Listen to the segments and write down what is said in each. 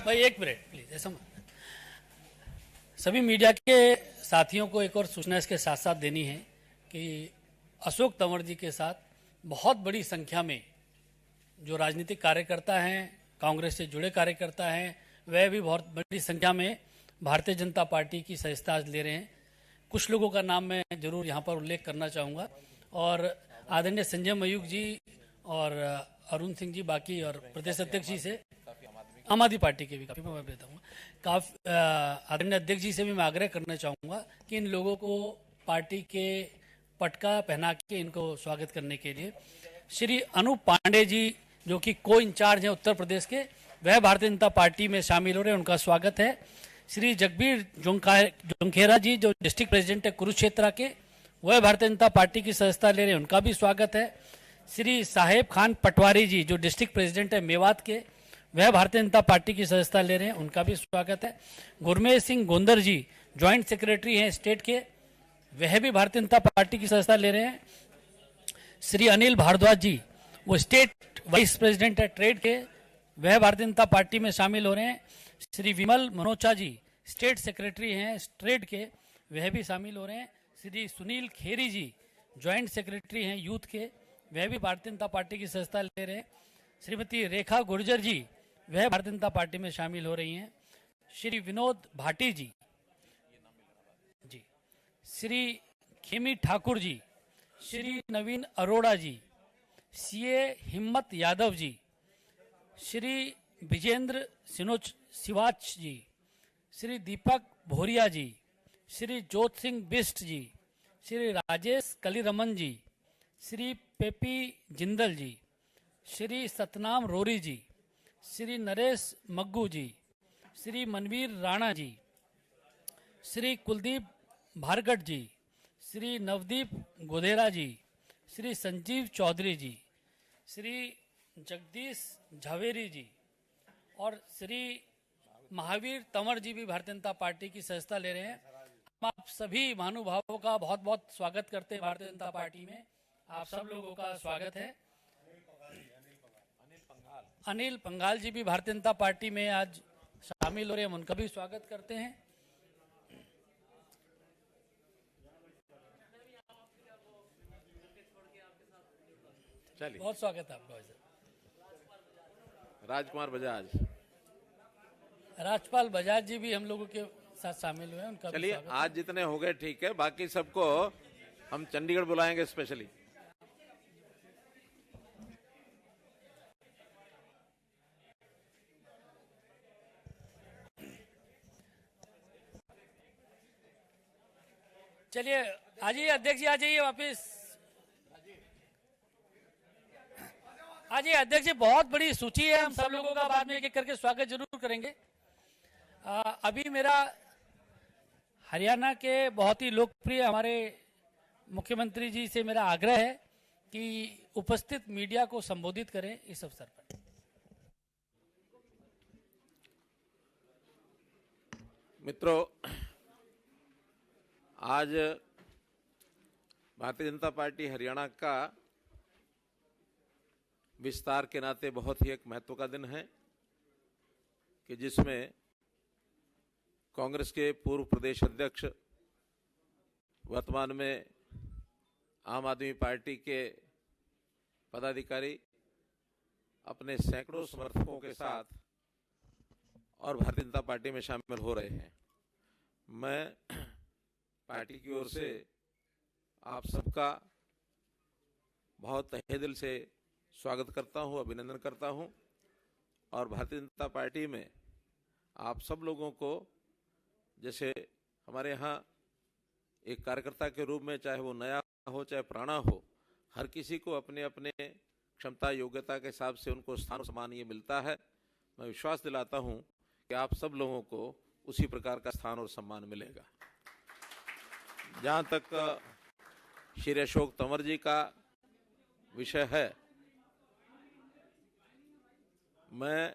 भाई एक minute please, ऐसा सभी मीडिया के साथियों को एक और सूचना इसके साथ साथ देनी है कि अशोक तंवर जी के साथ बहुत बड़ी संख्या में जो राजनीतिक कार्यकर्ता हैं, कांग्रेस से जुड़े कार्यकर्ता हैं, वह भी बहुत बड़ी संख्या में भारतीय जनता पार्टी की सदस्यता ले रहे हैं। कुछ लोगों का नाम मैं जरूर यहाँ पर उल्लेख करना चाहूँगा और आदरणीय संजय मयूख जी और अरुण सिंह जी बाकी और प्रदेश अध्यक्ष जी से आम आदमी पार्टी के भी काफ़ी मैं बताऊँगा काफ़ी आदरणीय अध्यक्ष जी से भी मैं आग्रह करना चाहूँगा कि इन लोगों को पार्टी के पटका पहना के इनको स्वागत करने के लिए श्री अनूप पांडे जी जो कि को इंचार्ज हैं उत्तर प्रदेश के, वह भारतीय जनता पार्टी में शामिल हो रहे हैं, उनका स्वागत है। श्री जगबीर जोंखेरा जी जो डिस्ट्रिक्ट प्रेसिडेंट है कुरुक्षेत्र के, वह भारतीय जनता पार्टी की सदस्यता ले रहे हैं, उनका भी स्वागत है। श्री साहेब खान पटवारी जी जो डिस्ट्रिक्ट प्रेसिडेंट है मेवात के, वह भारतीय जनता पार्टी की सदस्यता ले रहे हैं, उनका भी स्वागत है। गुरमेज सिंह गोंदर जी ज्वाइंट सेक्रेटरी हैं स्टेट के, वह भी भारतीय जनता पार्टी की सदस्यता ले रहे हैं। श्री अनिल भारद्वाज जी वो स्टेट वाइस प्रेसिडेंट है ट्रेड के, वह भारतीय जनता पार्टी में शामिल हो रहे हैं। श्री विमल मनोचा जी स्टेट सेक्रेटरी हैं ट्रेड के, वह भी शामिल हो रहे हैं। श्री सुनील खेरी जी ज्वाइंट सेक्रेटरी हैं यूथ के, वह भी भारतीय जनता पार्टी की सदस्यता ले रहे हैं। श्रीमती रेखा गुर्जर जी वह भारतीय जनता पार्टी में शामिल हो रही हैं। श्री विनोद भाटी जी, श्री खेमी ठाकुर जी, श्री नवीन अरोड़ा जी, सीए हिम्मत यादव जी, श्री विजेंद्र सिवाच जी, श्री दीपक भोरिया जी, श्री जोत सिंह बिस्ट जी, श्री राजेश कलीरमन जी, श्री पेपी जिंदल जी, श्री सतनाम रोरी जी, श्री नरेश मग्गू जी, श्री मनवीर राणा जी, श्री कुलदीप भार्गट जी, श्री नवदीप गोधेरा जी, श्री संजीव चौधरी जी, श्री जगदीश झावेरी जी और श्री महावीर तंवर जी भी भारतीय जनता पार्टी की सदस्यता ले रहे हैं। हम आप सभी महानुभावों का बहुत बहुत स्वागत करते हैं भारतीय जनता पार्टी में। आप सब लोगों का स्वागत है। अनिल पंघाल जी भी भारतीय जनता पार्टी में आज शामिल हो रहे हैं, हम उनका भी स्वागत करते हैं। चलिए, बहुत स्वागत है आपका। राजकुमार बजाज, राजपाल बजाज जी भी हम लोगों के साथ शामिल हुए हैं, उनका भी चलिए स्वागत आज जितने हो गए ठीक है, बाकी सबको हम चंडीगढ़ बुलाएंगे स्पेशली। चलिए आ जाइए अध्यक्ष जी, आ जाइए वापिस। आ जाइए अध्यक्ष जी, बहुत बड़ी सूची है, हम सब लोगों का बाद में एक एक करके स्वागत जरूर करेंगे। अभी मेरा हरियाणा के बहुत ही लोकप्रिय हमारे मुख्यमंत्री जी से मेरा आग्रह है कि उपस्थित मीडिया को संबोधित करें इस अवसर पर। मित्रों, आज भारतीय जनता पार्टी हरियाणा का विस्तार के नाते बहुत ही एक महत्व का दिन है कि जिसमें कांग्रेस के पूर्व प्रदेश अध्यक्ष, वर्तमान में आम आदमी पार्टी के पदाधिकारी अपने सैकड़ों समर्थकों के साथ और भारतीय जनता पार्टी में शामिल हो रहे हैं। मैं पार्टी की ओर से आप सबका बहुत तहे दिल से स्वागत करता हूं, अभिनंदन करता हूं और भारतीय जनता पार्टी में आप सब लोगों को, जैसे हमारे यहाँ एक कार्यकर्ता के रूप में, चाहे वो नया हो चाहे पुराना हो, हर किसी को अपने अपने क्षमता योग्यता के हिसाब से उनको स्थान और सम्मान ये मिलता है। मैं विश्वास दिलाता हूं कि आप सब लोगों को उसी प्रकार का स्थान और सम्मान मिलेगा। जहाँ तक श्री अशोक तंवर जी का विषय है, मैं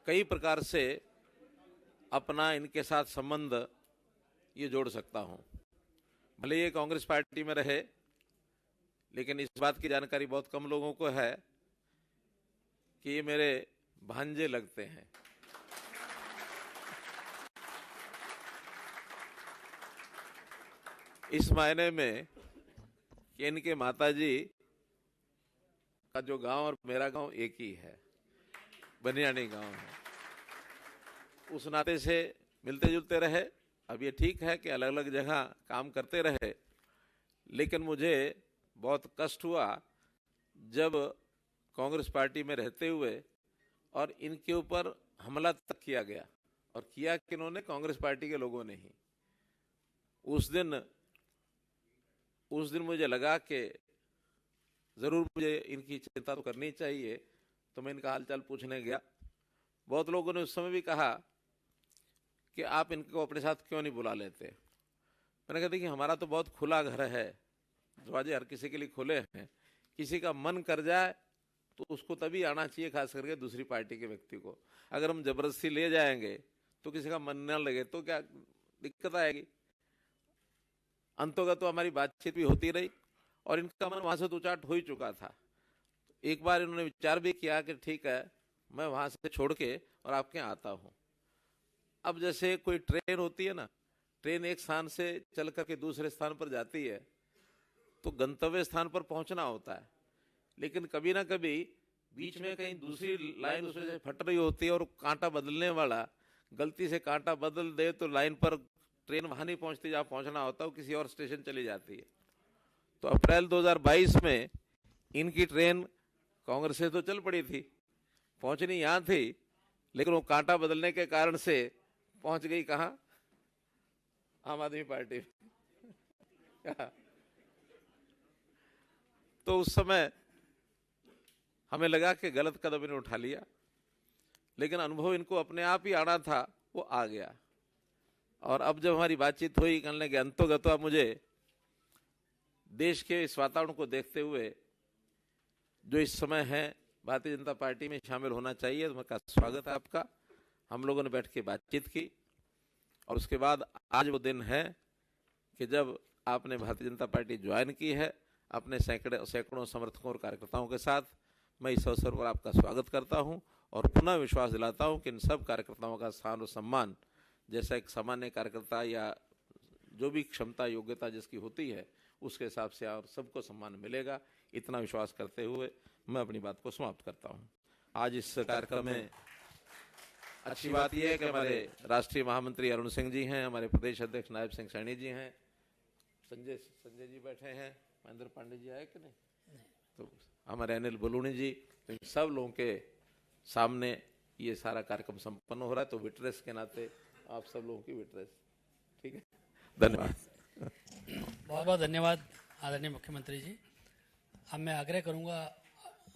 कई प्रकार से अपना इनके साथ संबंध ये जोड़ सकता हूं। भले ये कांग्रेस पार्टी में रहे, लेकिन इस बात की जानकारी बहुत कम लोगों को है कि ये मेरे भांजे लगते हैं। इस मायने में कि इनके माताजी का जो गांव और मेरा गांव एक ही है, बनियानी गांव है। उस नाते से मिलते जुलते रहे। अब ये ठीक है कि अलग अलग जगह काम करते रहे, लेकिन मुझे बहुत कष्ट हुआ जब कांग्रेस पार्टी में रहते हुए और इनके ऊपर हमला तक किया गया, और किया कि इन्होंने कांग्रेस पार्टी के लोगों ने ही। उस दिन मुझे लगा कि जरूर मुझे इनकी चिंता तो करनी चाहिए, तो मैं इनका हालचाल पूछने गया। बहुत लोगों ने उस समय भी कहा कि आप इनको अपने साथ क्यों नहीं बुला लेते। मैंने कहा देखिए, हमारा तो बहुत खुला घर है, दरवाजे हर किसी के लिए खुले हैं। किसी का मन कर जाए तो उसको तभी आना चाहिए, खास करके दूसरी पार्टी के व्यक्ति को। अगर हम जबरदस्ती ले जाएंगे तो किसी का मन न लगे तो क्या दिक्कत आएगी। अंतोगत तो हमारी बातचीत भी होती रही और इनका मन वहां से तो उचाट हो ही चुका था। एक बार इन्होंने विचार भी किया कि ठीक है, मैं वहां से छोड़ के और आपके यहाँ आता हूं। अब जैसे कोई ट्रेन होती है ना, ट्रेन एक स्थान से चल करके दूसरे स्थान पर जाती है तो गंतव्य स्थान पर पहुंचना होता है, लेकिन कभी ना कभी बीच में कहीं दूसरी लाइन उसमें से फट रही होती है और कांटा बदलने वाला गलती से कांटा बदल दे तो लाइन पर ट्रेन वहां नहीं पहुंचती जहां पहुंचना होता, वो किसी और स्टेशन चली जाती है। तो अप्रैल 2022 में इनकी ट्रेन कांग्रेस से तो चल पड़ी थी, पहुंचनी यहां थी, लेकिन वो कांटा बदलने के कारण से पहुंच गई कहां? आम आदमी पार्टी। तो उस समय हमें लगा कि गलत कदम इन्होंने उठा लिया, लेकिन अनुभव इनको अपने आप ही आना था, वो आ गया। और अब जब हमारी बातचीत हुई, कहने लगे अंतोगत्वा मुझे देश के इस वातावरण को देखते हुए जो इस समय है भारतीय जनता पार्टी में शामिल होना चाहिए। तो मैं कहा स्वागत है आपका। हम लोगों ने बैठ के बातचीत की और उसके बाद आज वो दिन है कि जब आपने भारतीय जनता पार्टी ज्वाइन की है अपने सैकड़ों समर्थकों और कार्यकर्ताओं के साथ। मैं इस अवसर पर आपका स्वागत करता हूं और पुनः विश्वास दिलाता हूं कि इन सब कार्यकर्ताओं का स्थान और सम्मान, जैसा एक सामान्य कार्यकर्ता या जो भी क्षमता योग्यता जिसकी होती है उसके हिसाब से और सबको सम्मान मिलेगा। इतना विश्वास करते हुए मैं अपनी बात को समाप्त करता हूं। आज इस कार्यक्रम में अच्छी बात यह है कि हमारे राष्ट्रीय महामंत्री अरुण सिंह जी हैं, हमारे प्रदेश अध्यक्ष नायब सिंह सैनी जी हैं, संजय जी बैठे हैं, महेंद्र पांडे जी आए कि नहीं, तो हमारे अनिल बलूनी जी, तो इन सब लोगों के सामने ये सारा कार्यक्रम संपन्न हो रहा है। तो विटनेस के नाते आप सब लोगों की विटनेस, ठीक है। धन्यवाद। बहुत बहुत धन्यवाद आदरणीय मुख्यमंत्री जी। अब मैं आग्रह करूंगा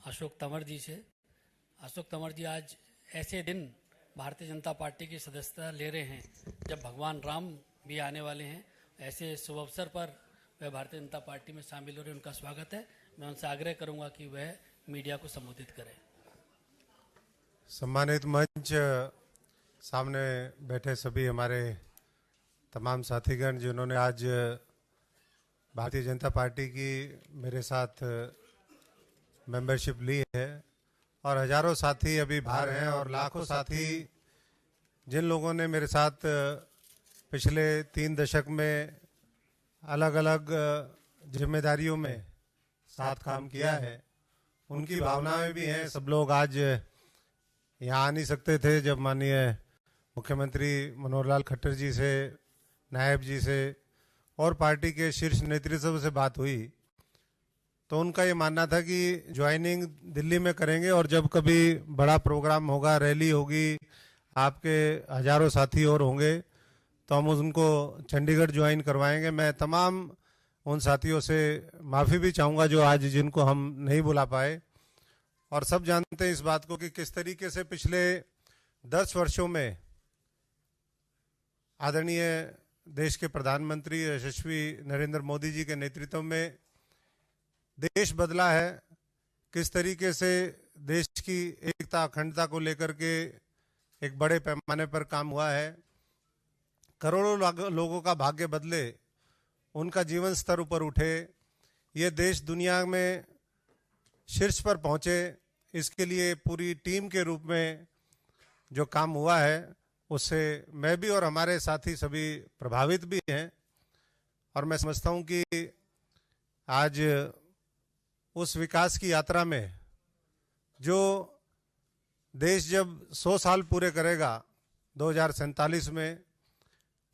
अशोक तंवर जी से। अशोक तंवर जी, आज ऐसे दिन भारतीय जनता पार्टी की सदस्यता ले रहे हैं जब भगवान राम भी आने वाले हैं, ऐसे शुभ अवसर पर वह भारतीय जनता पार्टी में शामिल हो रहे हैं। उनका स्वागत है। मैं उनसे आग्रह करूंगा कि वह मीडिया को संबोधित करें। सम्मानित मंच, सामने बैठे सभी हमारे तमाम साथीगण जिन्होंने आज भारतीय जनता पार्टी की मेरे साथ मेंबरशिप ली है, और हजारों साथी अभी बाहर हैं, और लाखों साथी जिन लोगों ने मेरे साथ पिछले 3 दशक में अलग अलग जिम्मेदारियों में साथ काम किया है, उनकी भावनाएं भी हैं। सब लोग आज यहाँ आ नहीं सकते थे जब माननीय मुख्यमंत्री मनोहर लाल खट्टर जी से, नायब जी से और पार्टी के शीर्ष नेतृत्व से बात हुई, तो उनका ये मानना था कि ज्वाइनिंग दिल्ली में करेंगे और जब कभी बड़ा प्रोग्राम होगा, रैली होगी, आपके हजारों साथी और होंगे, तो हम उनको चंडीगढ़ ज्वाइन करवाएंगे। मैं तमाम उन साथियों से माफ़ी भी चाहूँगा जो आज जिनको हम नहीं बुला पाए। और सब जानते हैं इस बात को कि किस तरीके से पिछले 10 वर्षों में आदरणीय देश के प्रधानमंत्री यशस्वी नरेंद्र मोदी जी के नेतृत्व में देश बदला है, किस तरीके से देश की एकता अखंडता को लेकर के एक बड़े पैमाने पर काम हुआ है, करोड़ों लोगों का भाग्य बदले, उनका जीवन स्तर ऊपर उठे, ये देश दुनिया में शीर्ष पर पहुंचे, इसके लिए पूरी टीम के रूप में जो काम हुआ है उससे मैं भी और हमारे साथी सभी प्रभावित भी हैं। और मैं समझता हूं कि आज उस विकास की यात्रा में जो देश जब 100 साल पूरे करेगा 2047 में,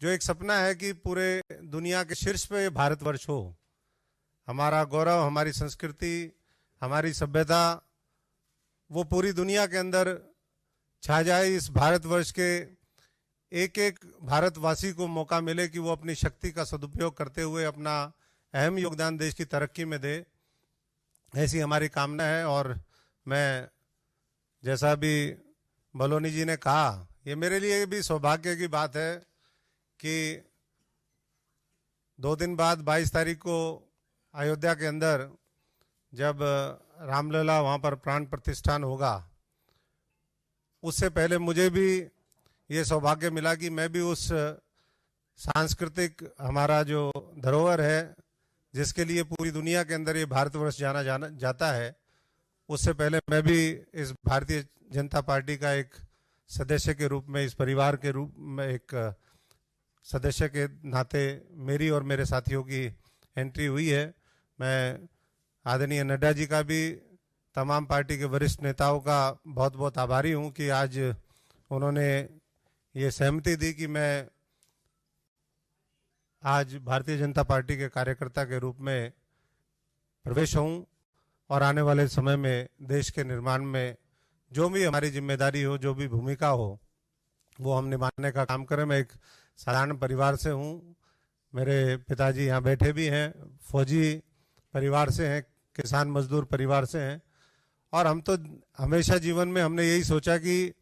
जो एक सपना है कि पूरे दुनिया के शीर्ष पे भारतवर्ष हो, हमारा गौरव, हमारी संस्कृति, हमारी सभ्यता वो पूरी दुनिया के अंदर छा जाए। इस भारतवर्ष के एक एक भारतवासी को मौका मिले कि वो अपनी शक्ति का सदुपयोग करते हुए अपना अहम योगदान देश की तरक्की में दे, ऐसी हमारी कामना है। और मैं, जैसा भी बलोनी जी ने कहा, ये मेरे लिए भी सौभाग्य की बात है कि 2 दिन बाद 22 तारीख को अयोध्या के अंदर जब रामलला वहाँ पर प्राण प्रतिष्ठान होगा, उससे पहले मुझे भी ये सौभाग्य मिला कि मैं भी उस सांस्कृतिक हमारा जो धरोहर है, जिसके लिए पूरी दुनिया के अंदर ये भारतवर्ष जाना जाता है, उससे पहले मैं भी इस भारतीय जनता पार्टी का एक सदस्य के रूप में, इस परिवार के रूप में एक सदस्य के नाते मेरी और मेरे साथियों की एंट्री हुई है। मैं आदरणीय नड्डा जी का भी, तमाम पार्टी के वरिष्ठ नेताओं का बहुत बहुत आभारी हूं कि आज उन्होंने ये सहमति दी कि मैं आज भारतीय जनता पार्टी के कार्यकर्ता के रूप में प्रवेश हूं और आने वाले समय में देश के निर्माण में जो भी हमारी जिम्मेदारी हो, जो भी भूमिका हो, वो हम निभाने का काम करें। मैं एक साधारण परिवार से हूँ। मेरे पिताजी यहाँ बैठे भी हैं, फौजी परिवार से हैं, किसान मजदूर परिवार से हैं, और हम तो हमेशा जीवन में हमने यही सोचा कि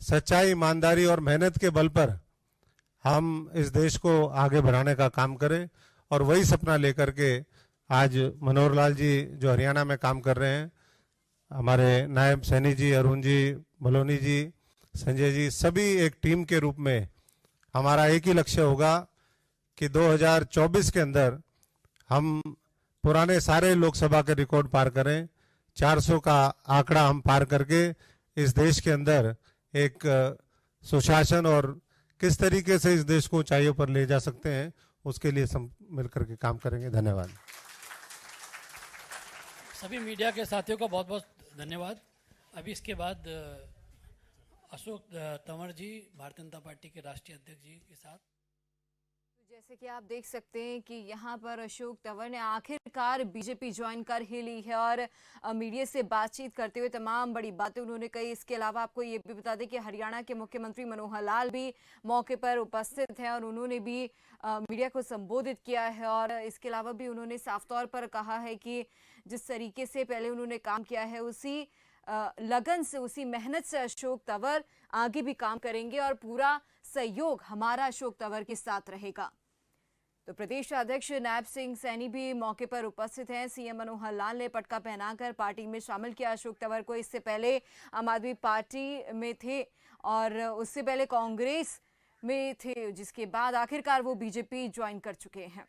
सच्चाई, ईमानदारी और मेहनत के बल पर हम इस देश को आगे बढ़ाने का काम करें। और वही सपना लेकर के आज मनोहर लाल जी जो हरियाणा में काम कर रहे हैं, हमारे नायब सैनी जी, अरुण जी, बलोनी जी, संजय जी, सभी एक टीम के रूप में हमारा एक ही लक्ष्य होगा कि 2024 के अंदर हम पुराने सारे लोकसभा के रिकॉर्ड पार करें, 400 का आंकड़ा हम पार करके इस देश के अंदर एक सुशासन और किस तरीके से इस देश को ऊंचाइयों पर ले जा सकते हैं, उसके लिए सब मिलकर के काम करेंगे। धन्यवाद। सभी मीडिया के साथियों का बहुत बहुत धन्यवाद। अभी इसके बाद अशोक तंवर जी, भारतीय जनता पार्टी के राष्ट्रीय अध्यक्ष जी के साथ। जैसे कि आप देख सकते हैं कि यहाँ पर अशोक तंवर ने आखिरकार बीजेपी ज्वाइन कर ही ली है और मीडिया से बातचीत करते हुए तमाम बड़ी बातें उन्होंने कही। इसके अलावा आपको ये भी बता दें कि हरियाणा के मुख्यमंत्री मनोहर लाल भी मौके पर उपस्थित हैं और उन्होंने भी मीडिया को संबोधित किया है। और इसके अलावा भी उन्होंने साफ तौर पर कहा है कि जिस तरीके से पहले उन्होंने काम किया है, उसी लगन से, उसी मेहनत से अशोक तंवर आगे भी काम करेंगे और पूरा सहयोग हमारा अशोक तंवर के साथ रहेगा। तो प्रदेश अध्यक्ष नायब सिंह सैनी भी मौके पर उपस्थित हैं। सीएम मनोहर लाल ने पटका पहनाकर पार्टी में शामिल किया अशोक तंवर को। इससे पहले आम आदमी पार्टी में थे और उससे पहले कांग्रेस में थे, जिसके बाद आखिरकार वो बीजेपी ज्वाइन कर चुके हैं।